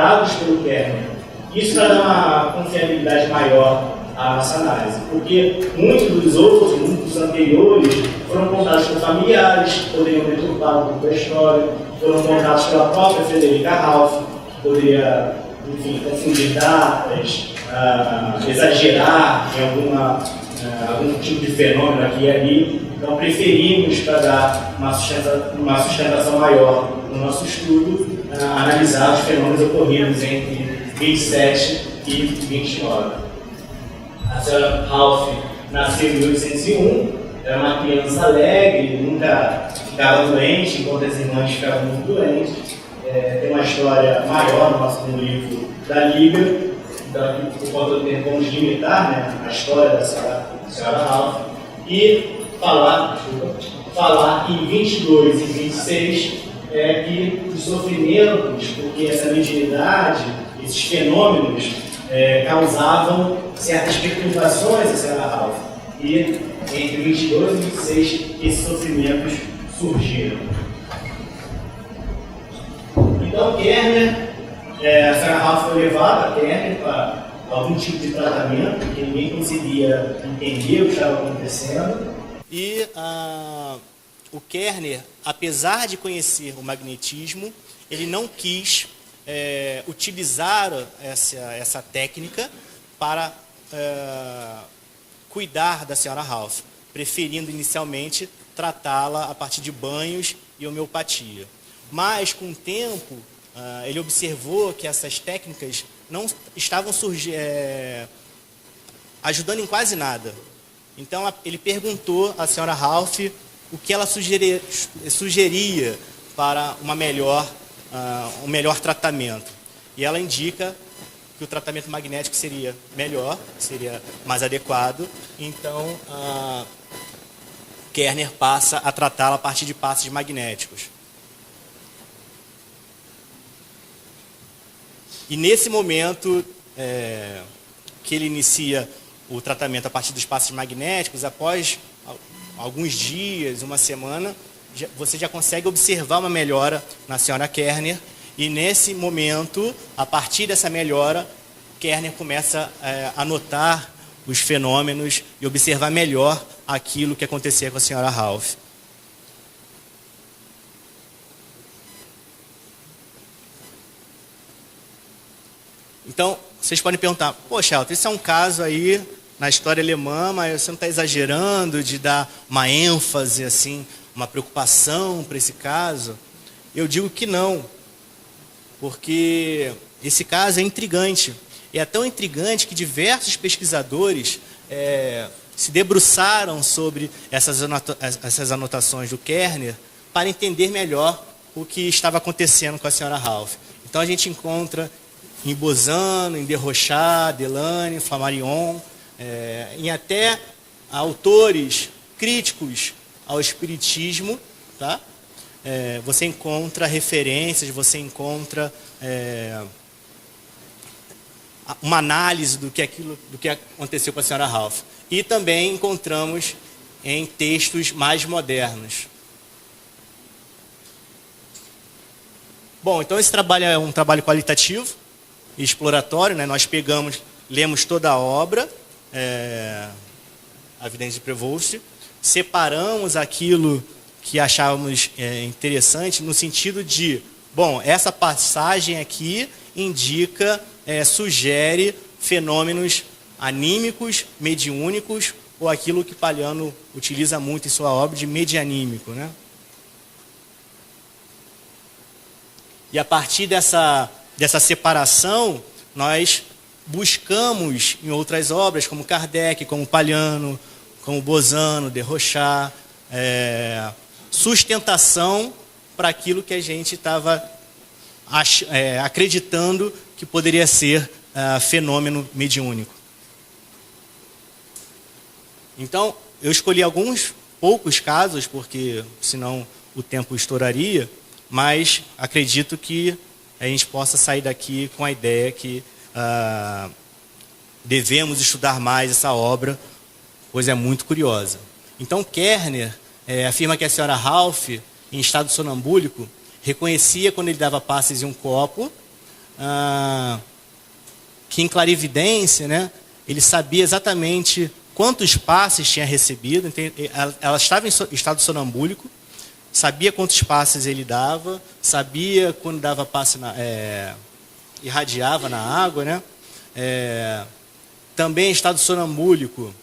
dados pelo Kerner. Isso para dar uma confiabilidade maior à nossa análise, porque muitos anteriores foram contados por familiares, que poderiam deturpar um pouco a história, foram contados pela própria Frederica Ralph, que poderia, enfim, confundir datas, exagerar em algum tipo de fenômeno aqui e ali. Então, preferimos, para dar uma sustentação maior no nosso estudo, analisar os fenômenos ocorridos entre 27 e 29. A senhora Ralph nasceu em 1801, era uma criança alegre, nunca ficava doente, enquanto as irmãs ficavam muito doentes. Tem uma história maior no nosso livro da Liga, então aqui, por conta do tempo, vamos limitar, né, a história da senhora Ralph e falar em 22 e 26 que os sofrimentos, porque essa mediunidade, esses fenômenos causavam certas perturbações à senhora Ralph. E entre 22 e 26 esses sofrimentos surgiram. Então Kerner, a senhora Ralph foi levada a Kerner para algum tipo de tratamento, porque ninguém conseguia entender o que estava acontecendo. E o Kerner, apesar de conhecer o magnetismo, ele não quis utilizar essa técnica para cuidar da senhora Ralph, preferindo inicialmente tratá-la a partir de banhos e homeopatia. Mas, com o tempo, ele observou que essas técnicas não estavam ajudando em quase nada. Então, ele perguntou à senhora Ralph o que ela sugeria para um melhor tratamento. E ela indica que o tratamento magnético seria melhor, seria mais adequado. Então, Kerner passa a tratá-la a partir de passes magnéticos. E nesse momento que ele inicia o tratamento a partir dos passes magnéticos, após alguns dias, uma semana, você já consegue observar uma melhora na senhora Kerner. E nesse momento, a partir dessa melhora, Kerner começa a notar os fenômenos e observar melhor aquilo que acontecia com a senhora Ralph. Então, vocês podem perguntar, poxa, Elton, isso é um caso aí na história alemã, mas você não está exagerando de dar uma ênfase, assim, uma preocupação para esse caso? Eu digo que não, porque esse caso é intrigante. E é tão intrigante que diversos pesquisadores se debruçaram sobre essas anotações do Kerner para entender melhor o que estava acontecendo com a senhora Ralph. Então a gente encontra em Bozano, em Desrochers, Delane, Flammarion, em até autores críticos ao espiritismo, tá? Você encontra referências, você encontra uma análise do que aconteceu com a senhora Ralph. E também encontramos em textos mais modernos. Bom, então esse trabalho é um trabalho qualitativo e exploratório, né? Nós lemos toda a obra, A Vidência de Prevost, separamos aquilo que achávamos interessante no sentido de, bom, essa passagem aqui indica, sugere fenômenos anímicos, mediúnicos, ou aquilo que Palhano utiliza muito em sua obra de medianímico, né? E a partir dessa separação, nós buscamos em outras obras, como Kardec, como Palhano, como Bozano, Desrochers, sustentação para aquilo que a gente estava acreditando que poderia ser fenômeno mediúnico. Então, eu escolhi poucos casos, porque senão o tempo estouraria, mas acredito que a gente possa sair daqui com a ideia que devemos estudar mais essa obra, pois é muito curiosa. Então, Kerner afirma que a senhora Ralph, em estado sonambúlico, reconhecia quando ele dava passes em um copo que em clarividência, né, ele sabia exatamente quantos passes tinha recebido. Ela estava em estado sonambúlico, sabia quantos passes ele dava, sabia quando dava passe, irradiava na água, né? Também em estado sonambúlico,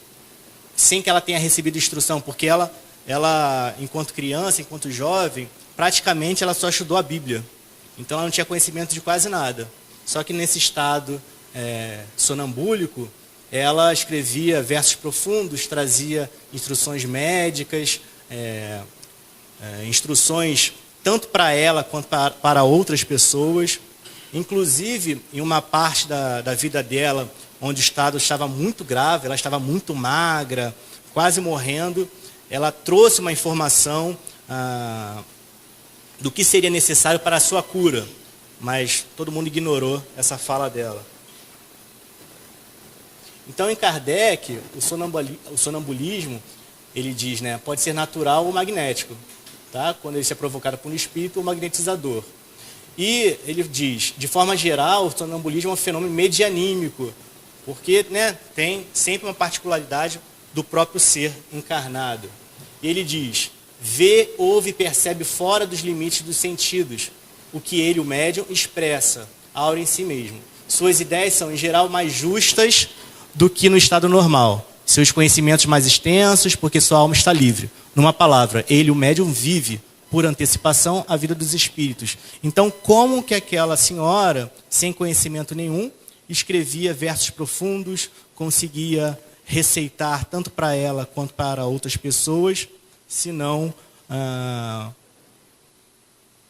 sem que ela tenha recebido instrução, porque ela, enquanto criança, enquanto jovem, praticamente ela só estudou a Bíblia. Então ela não tinha conhecimento de quase nada. Só que nesse estado sonambúlico, ela escrevia versos profundos, trazia instruções médicas, instruções tanto para ela quanto para outras pessoas. Inclusive, em uma parte da vida dela, onde o estado estava muito grave, ela estava muito magra, quase morrendo, ela trouxe uma informação do que seria necessário para a sua cura, mas todo mundo ignorou essa fala dela. Então, em Kardec, o sonambulismo, ele diz, né, pode ser natural ou magnético, tá? Quando ele é provocado por um espírito ou magnetizador. E ele diz, de forma geral, o sonambulismo é um fenômeno medianímico, porque, né, tem sempre uma particularidade do próprio ser encarnado. E ele diz, vê, ouve e percebe fora dos limites dos sentidos o que ele, o médium, expressa, aura em si mesmo. Suas ideias são, em geral, mais justas do que no estado normal. Seus conhecimentos mais extensos, porque sua alma está livre. Numa palavra, ele, o médium, vive, por antecipação, a vida dos espíritos. Então, como que aquela senhora, sem conhecimento nenhum, escrevia versos profundos, conseguia receitar tanto para ela quanto para outras pessoas, se não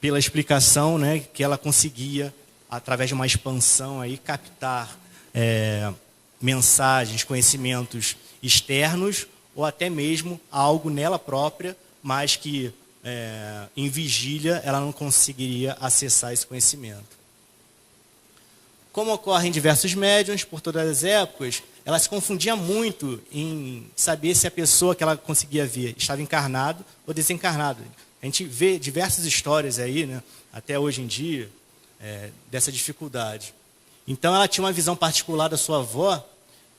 pela explicação, né, que ela conseguia, através de uma expansão, aí, captar mensagens, conhecimentos externos, ou até mesmo algo nela própria, mas que em vigília ela não conseguiria acessar esse conhecimento. Como ocorre em diversos médiuns, por todas as épocas, ela se confundia muito em saber se a pessoa que ela conseguia ver estava encarnado ou desencarnado. A gente vê diversas histórias aí, né, até hoje em dia, dessa dificuldade. Então ela tinha uma visão particular da sua avó,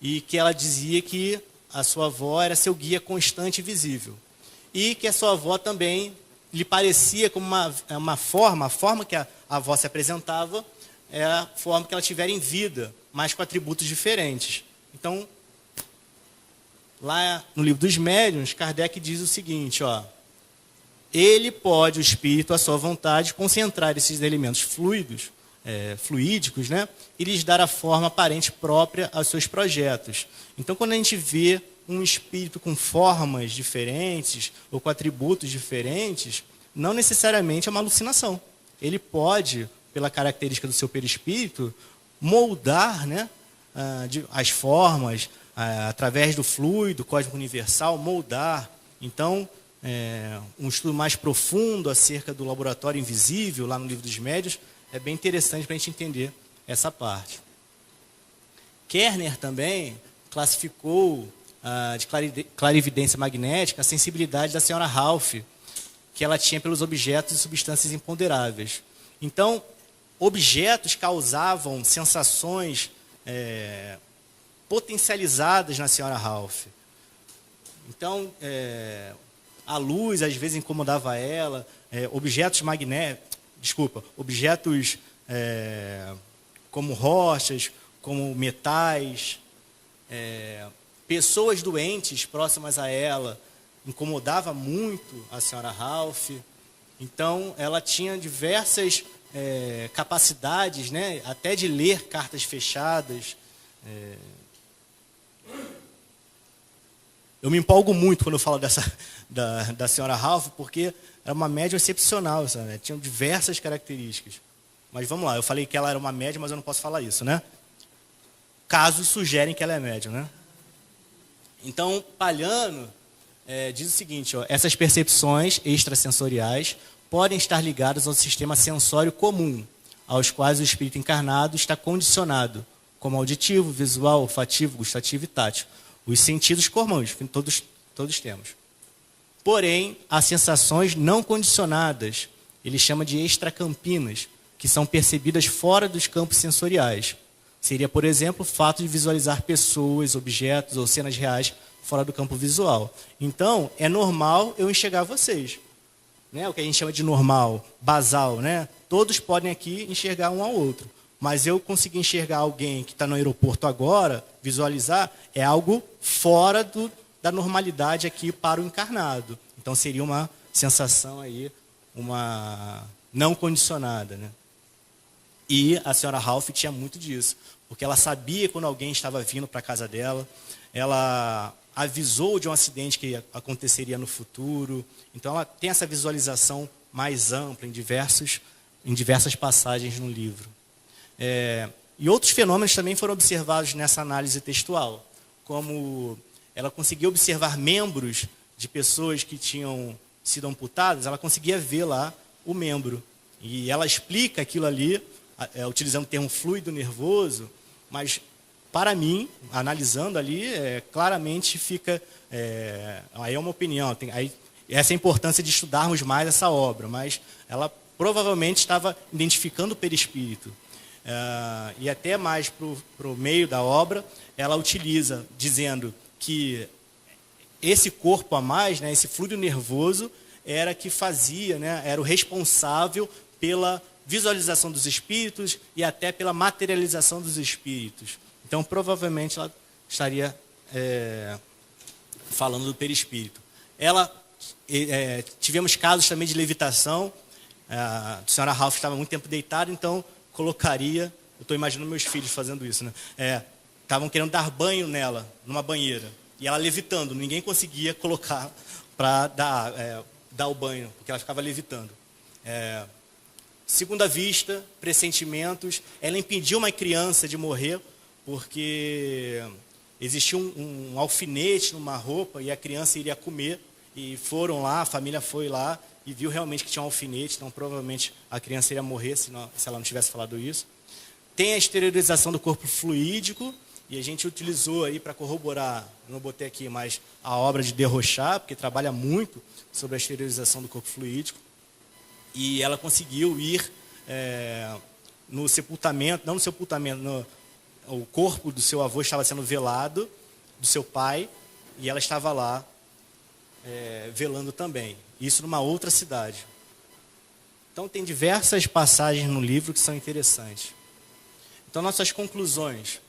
e que ela dizia que a sua avó era seu guia constante e visível. E que a sua avó também lhe parecia como a forma que a avó se apresentava, era a forma que ela tivera em vida, mas com atributos diferentes. Então, lá no livro dos médiuns, Kardec diz o seguinte, ó, ele pode, o espírito, à sua vontade, concentrar esses elementos fluídicos, né, e lhes dar a forma aparente própria aos seus projetos. Então, quando a gente vê um espírito com formas diferentes ou com atributos diferentes, não necessariamente é uma alucinação. Ele pode, pela característica do seu perispírito, moldar, né, as formas, através do fluido, cósmico universal, moldar. Então, um estudo mais profundo acerca do laboratório invisível, lá no livro dos médiuns, é bem interessante para a gente entender essa parte. Kerner também classificou de clarividência magnética a sensibilidade da senhora Ralph, que ela tinha pelos objetos e substâncias imponderáveis. Então, objetos causavam sensações potencializadas na senhora Ralph. Então, a luz às vezes incomodava ela, objetos como rochas, como metais, pessoas doentes próximas a ela, incomodava muito a senhora Ralph. Então, ela tinha diversas capacidades, né, até de ler cartas fechadas. Eu me empolgo muito quando eu falo da senhora Ralph, porque era uma médium excepcional, sabe? Tinha diversas características. Mas vamos lá, eu falei que ela era uma médium, mas eu não posso falar isso, né? Casos sugerem que ela é médium, né? Então, Palhano diz o seguinte, ó, essas percepções extrasensoriais podem estar ligadas ao sistema sensório comum, aos quais o espírito encarnado está condicionado, como auditivo, visual, olfativo, gustativo e tátil. Os sentidos comuns, que todos temos. Porém, há sensações não condicionadas, ele chama de extracampinas, que são percebidas fora dos campos sensoriais. Seria, por exemplo, o fato de visualizar pessoas, objetos ou cenas reais fora do campo visual. Então, é normal eu enxergar vocês. Né? O que a gente chama de normal, basal. Né? Todos podem aqui enxergar um ao outro. Mas eu conseguir enxergar alguém que está no aeroporto agora, visualizar, é algo fora da normalidade aqui para o encarnado. Então, seria uma sensação aí, uma não condicionada. Né? E a senhora Ralph tinha muito disso, porque ela sabia quando alguém estava vindo para a casa dela, ela avisou de um acidente que aconteceria no futuro. Então, ela tem essa visualização mais ampla em diversas passagens no livro. E outros fenômenos também foram observados nessa análise textual, como ela conseguia observar membros de pessoas que tinham sido amputadas, ela conseguia ver lá o membro. E ela explica aquilo ali, utilizando o termo fluido nervoso, mas, para mim, analisando ali, claramente fica... aí é uma opinião, essa é a importância de estudarmos mais essa obra, mas ela provavelmente estava identificando o perispírito. E até mais para o meio da obra, ela utiliza, dizendo que esse corpo a mais, né, esse fluido nervoso, era que fazia, né, era o responsável pela visualização dos espíritos e até pela materialização dos espíritos. Então, provavelmente, ela estaria falando do perispírito. Tivemos casos também de levitação. A senhora Ralph estava muito tempo deitada, então colocaria... Eu estou imaginando meus filhos fazendo isso, né? Estavam querendo dar banho nela, numa banheira. E ela levitando, ninguém conseguia colocar para dar o banho, porque ela ficava levitando. Segunda vista, pressentimentos, ela impediu uma criança de morrer, porque existia um alfinete numa roupa e a criança iria comer, e foram lá, a família foi lá e viu realmente que tinha um alfinete, então provavelmente a criança iria morrer se ela não tivesse falado isso. Tem a exteriorização do corpo fluídico, e a gente utilizou aí para corroborar, não botei aqui, mas a obra de Desrochers, porque trabalha muito sobre a exteriorização do corpo fluídico. E ela conseguiu ir no sepultamento, não no sepultamento, o corpo do seu avô estava sendo velado, do seu pai, e ela estava lá velando também. Isso numa outra cidade. Então tem diversas passagens no livro que são interessantes. Então, nossas conclusões.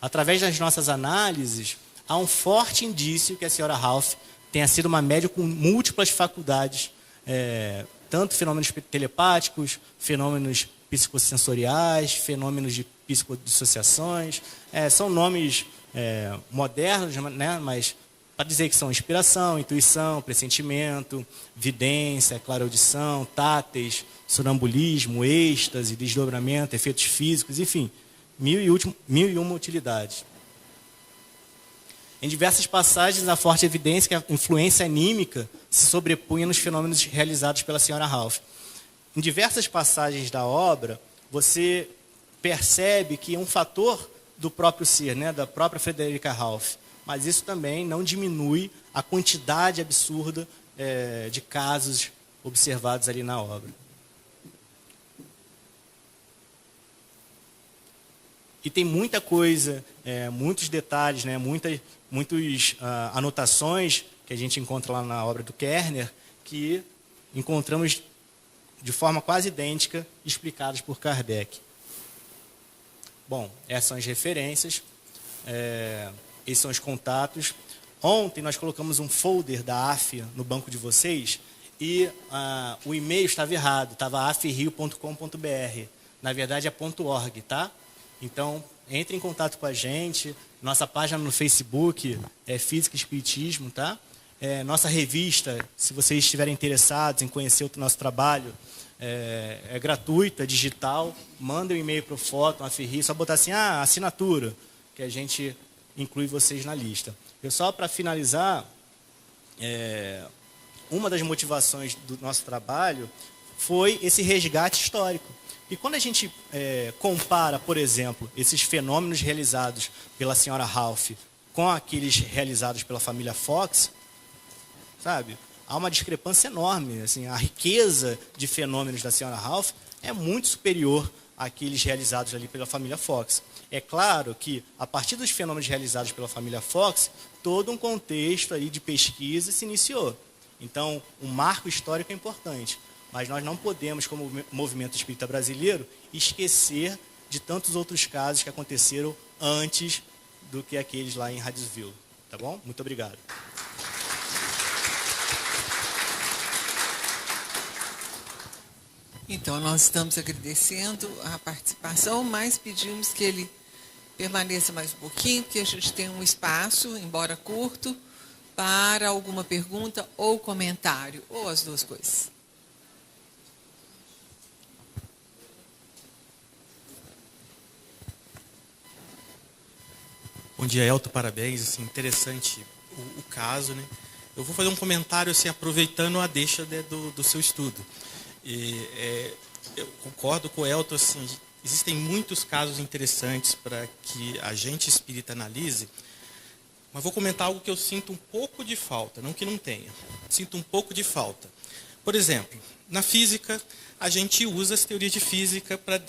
Através das nossas análises, há um forte indício que a senhora Ralph tenha sido uma médium com múltiplas faculdades, tanto fenômenos telepáticos, fenômenos psicossensoriais, fenômenos de psicodissociações. São nomes modernos, né? Mas para dizer que são inspiração, intuição, pressentimento, vidência, clareaudição, táteis, sonambulismo, êxtase, desdobramento, efeitos físicos, enfim, mil e uma utilidades. Em diversas passagens, há forte evidência que a influência anímica se sobrepunha nos fenômenos realizados pela senhora Ralph. Em diversas passagens da obra, você percebe que é um fator do próprio ser, né, da própria Frederica Ralph, mas isso também não diminui a quantidade absurda de casos observados ali na obra. E tem muita coisa, muitos detalhes, né, muitas anotações que a gente encontra lá na obra do Kerner, que encontramos de forma quase idêntica, explicadas por Kardec. Bom, essas são as referências, esses são os contatos. Ontem nós colocamos um folder da AFIA no banco de vocês e o e-mail estava errado, estava afrio.com.br. Na verdade é .org, tá? Então, entre em contato com a gente. Nossa página no Facebook é Física e Espiritismo, tá? Nossa revista, se vocês estiverem interessados em conhecer o nosso trabalho, é gratuita, digital. Manda um e-mail para o Fóton, a Ferri, só botar assim, assinatura, que a gente inclui vocês na lista. Eu só para finalizar, uma das motivações do nosso trabalho foi esse resgate histórico. E quando a gente compara, por exemplo, esses fenômenos realizados pela senhora Ralph com aqueles realizados pela família Fox, sabe, há uma discrepância enorme. Assim, a riqueza de fenômenos da senhora Ralph é muito superior àqueles realizados ali pela família Fox. É claro que, a partir dos fenômenos realizados pela família Fox, todo um contexto aí de pesquisa se iniciou. Então, o marco histórico é importante, mas nós não podemos, como movimento espírita brasileiro, esquecer de tantos outros casos que aconteceram antes do que aqueles lá em Hadesville. Tá bom? Muito obrigado. Então, nós estamos agradecendo a participação, mas pedimos que ele permaneça mais um pouquinho, porque a gente tem um espaço, embora curto, para alguma pergunta ou comentário, ou as duas coisas. Bom dia, Elton, parabéns, assim, interessante o caso, né? Eu vou fazer um comentário, assim, aproveitando a deixa, né, do seu estudo. Eu concordo com o Elton, assim, existem muitos casos interessantes para que a gente espírita analise, mas vou comentar algo que eu sinto um pouco de falta, não que não tenha, sinto um pouco de falta. Por exemplo, na física, a gente usa as teorias de física para,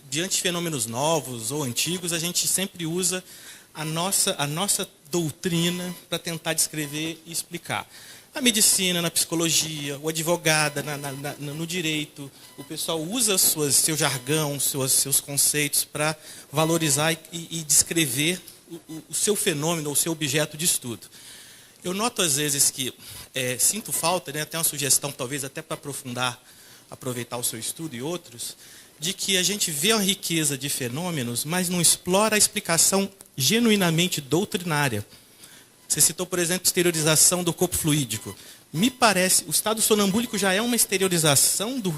diante de fenômenos novos ou antigos, a gente sempre usa a nossa doutrina para tentar descrever e explicar. Na medicina, na psicologia, o advogado, no direito, o pessoal usa seu jargão, seus conceitos para valorizar e descrever o seu fenômeno, o seu objeto de estudo. Eu noto às vezes que sinto falta, né, até uma sugestão, talvez até para aprofundar, aproveitar o seu estudo e outros, de que a gente vê uma riqueza de fenômenos, mas não explora a explicação genuinamente doutrinária. Você citou, por exemplo, exteriorização do corpo fluídico. Me parece, o estado sonambúlico já é uma exteriorização do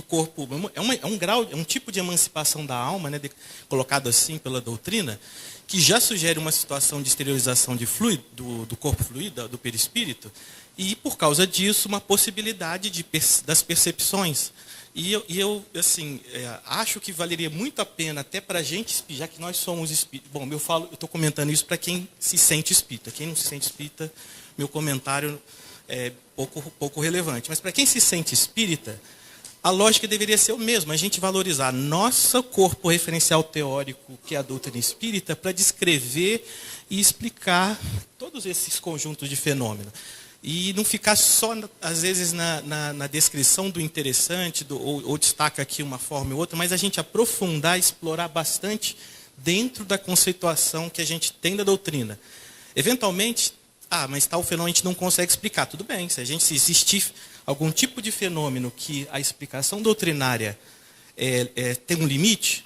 corpo, é um grau, é um tipo de emancipação da alma, né, colocado assim pela doutrina, que já sugere uma situação de exteriorização de fluido, do corpo fluido, do perispírito, e, por causa disso, uma possibilidade das percepções. E eu assim, acho que valeria muito a pena, até para a gente, já que nós somos espíritas. Bom, eu estou comentando isso para quem se sente espírita. Quem não se sente espírita, meu comentário é pouco relevante. Mas para quem se sente espírita, a lógica deveria ser o mesmo, a gente valorizar nosso corpo referencial teórico, que é a doutrina espírita, para descrever e explicar todos esses conjuntos de fenômenos. E não ficar só, às vezes, na descrição do interessante, ou destaca aqui uma forma ou outra, mas a gente aprofundar, explorar bastante dentro da conceituação que a gente tem da doutrina. Eventualmente, mas tal fenômeno a gente não consegue explicar. Tudo bem, se existir algum tipo de fenômeno que a explicação doutrinária tem um limite,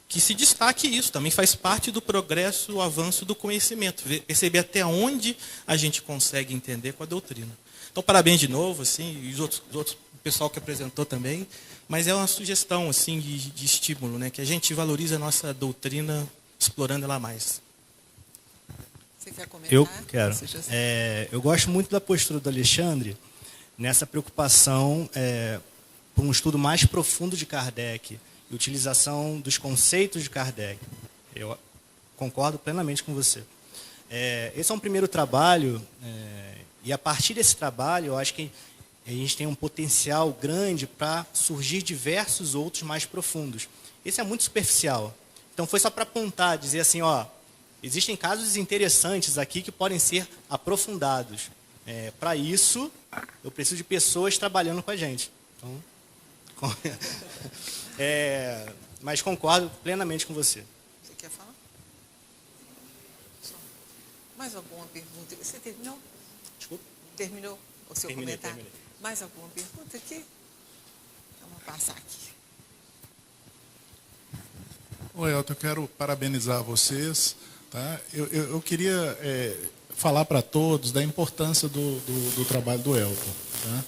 que se destaque isso, também faz parte do progresso, o avanço do conhecimento, perceber até onde a gente consegue entender com a doutrina. Então, parabéns de novo, assim, e os outros, o pessoal que apresentou também, mas é uma sugestão assim, de estímulo, né, que a gente valorize a nossa doutrina explorando ela mais. Você quer comentar? Eu quero. Eu gosto muito da postura do Alexandre nessa preocupação por um estudo mais profundo de Kardec e utilização dos conceitos de Kardec. Eu concordo plenamente com você. Esse é um primeiro trabalho, e a partir desse trabalho, eu acho que a gente tem um potencial grande para surgir diversos outros mais profundos. Esse é muito superficial. Então, foi só para apontar, dizer assim, existem casos interessantes aqui que podem ser aprofundados. Para isso, eu preciso de pessoas trabalhando com a gente. Então, mas concordo plenamente com você. Você quer falar? Mais alguma pergunta? Você terminou? Desculpa? Terminou o seu comentário? Terminei. Mais alguma pergunta aqui? Vamos passar aqui. Oi, Elton, eu quero parabenizar vocês. Tá? Eu queria falar para todos da importância do trabalho do Elton. Tá?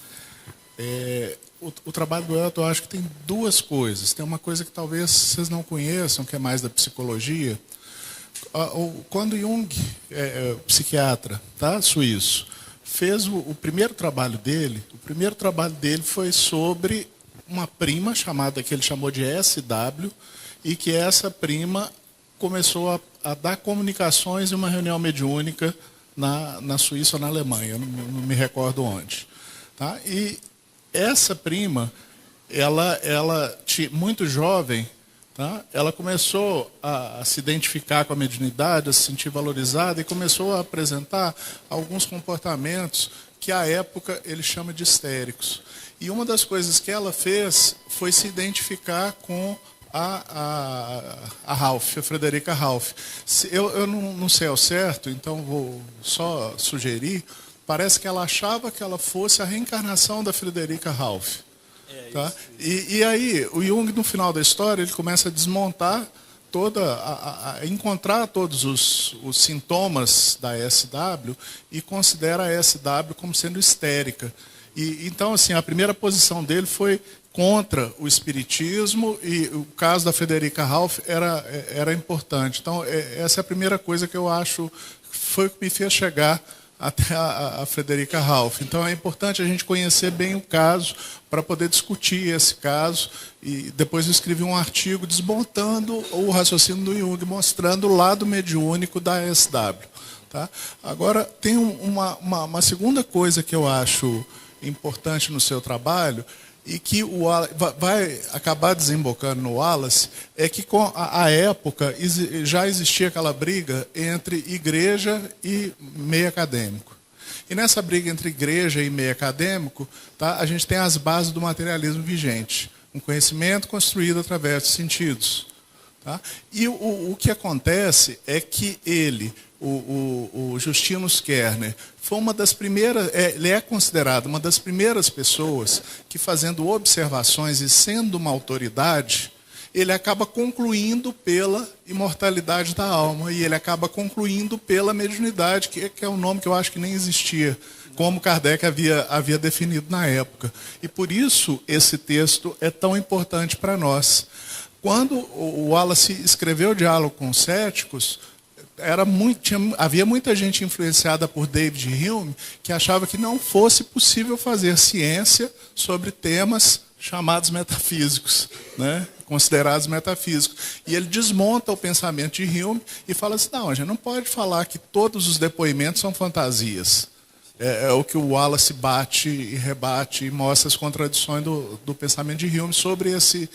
O trabalho do Elton, eu acho que tem duas coisas. Tem uma coisa que talvez vocês não conheçam, que é mais da psicologia. Quando Jung, psiquiatra, tá, suíço, fez o primeiro trabalho dele, foi sobre uma prima chamada, que ele chamou de SW, e que essa prima começou a dar comunicações em uma reunião mediúnica na Suíça ou na Alemanha, eu não me recordo onde. Tá? E essa prima muito jovem, tá? Ela começou a se identificar com a mediunidade, a se sentir valorizada e começou a apresentar alguns comportamentos que, à época, ele chama de histéricos. E uma das coisas que ela fez foi se identificar com a Ralph, a Frederica Ralph. Eu não sei ao certo, então vou só sugerir. Parece que ela achava que ela fosse a reencarnação da Frederica Ralph. Tá? E aí, o Jung, no final da história, ele começa a desmontar a encontrar todos os sintomas da SW e considera a SW como sendo histérica. Então, assim, a primeira posição dele foi contra o espiritismo e o caso da Frederica Ralph era importante. Então, essa é a primeira coisa que eu acho foi o que me fez chegar até a Frederica Ralph. Então, é importante a gente conhecer bem o caso para poder discutir esse caso. E depois eu escrevi um artigo desmontando o raciocínio do Jung, mostrando o lado mediúnico da SW. Tá? Agora, tem uma segunda coisa que eu acho importante no seu trabalho e que vai acabar desembocando no Wallace, é que com a época já existia aquela briga entre igreja e meio acadêmico. E nessa briga entre igreja e meio acadêmico, tá, a gente tem as bases do materialismo vigente, um conhecimento construído através dos sentidos. Tá? E o que acontece é que o Justinus Kerner, foi uma das primeiras, ele é considerado uma das primeiras pessoas que, fazendo observações e sendo uma autoridade, ele acaba concluindo pela imortalidade da alma, e ele acaba concluindo pela mediunidade, que é um nome que eu acho que nem existia, como Kardec havia definido na época. E por isso esse texto é tão importante para nós. Quando o Wallace escreveu o Diálogo com os Céticos, havia muita gente influenciada por David Hume que achava que não fosse possível fazer ciência sobre temas chamados metafísicos, né? Considerados metafísicos. E ele desmonta o pensamento de Hume e fala assim, não, a gente não pode falar que todos os depoimentos são fantasias. É o que o Wallace bate e rebate e mostra as contradições do pensamento de Hume sobre esse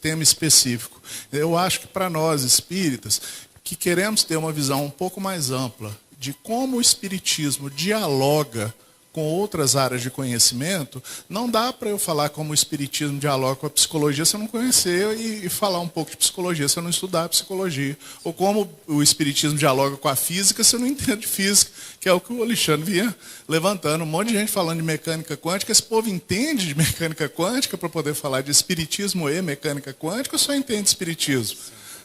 tema específico. Eu acho que para nós espíritas, que queremos ter uma visão um pouco mais ampla de como o espiritismo dialoga com outras áreas de conhecimento, não dá para eu falar como o espiritismo dialoga com a psicologia se eu não conhecer e falar um pouco de psicologia se eu não estudar psicologia. Ou como o espiritismo dialoga com a física se eu não entendo de física, que é o que o Alexandre vinha levantando. Um monte de gente falando de mecânica quântica. Esse povo entende de mecânica quântica para poder falar de espiritismo e mecânica quântica ou só entende de espiritismo?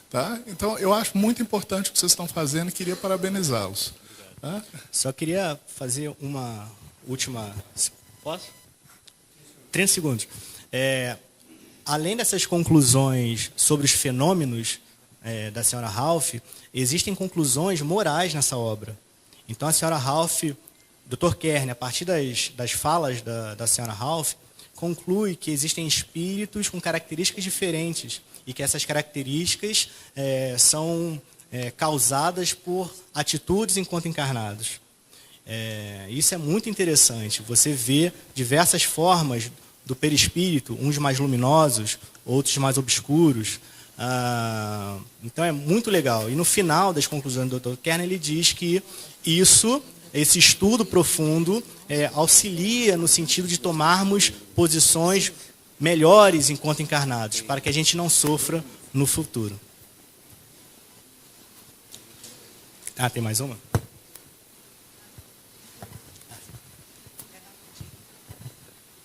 Tá? Então, eu acho muito importante o que vocês estão fazendo e queria parabenizá-los. Tá? Só queria fazer uma última... Posso? 30 segundos. Além dessas conclusões sobre os fenômenos da senhora Ralph, existem conclusões morais nessa obra. Então, a senhora Ralph, Dr. Kerner, a partir das falas da senhora Ralph, conclui que existem espíritos com características diferentes e que essas características são causadas por atitudes enquanto encarnados. Isso é muito interessante. Você vê diversas formas do perispírito, uns mais luminosos, outros mais obscuros. Então é muito legal. E no final das conclusões do Dr. Kerner, ele diz que esse estudo profundo auxilia no sentido de tomarmos posições melhores enquanto encarnados, para que a gente não sofra no futuro. Tem mais uma?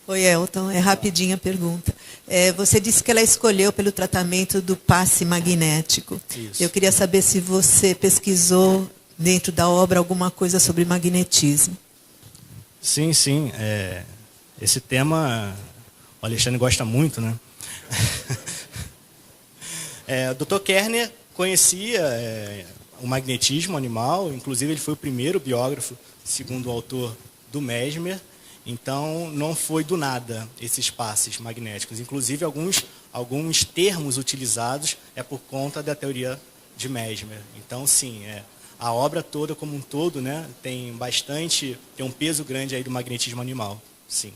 Oi, Elton, é rapidinha a pergunta. Você disse que ela escolheu pelo tratamento do passe magnético. Isso. Eu queria saber se você pesquisou dentro da obra alguma coisa sobre magnetismo. Sim. Esse tema o Alexandre gosta muito, né? O Dr. Kerner conhecia o magnetismo animal, inclusive ele foi o primeiro biógrafo, segundo o autor, do Mesmer. Então, não foi do nada esses passes magnéticos. Inclusive, alguns termos utilizados por conta da teoria de Mesmer. Então, sim, a obra toda como um todo, né, tem um peso grande aí do magnetismo animal. Sim.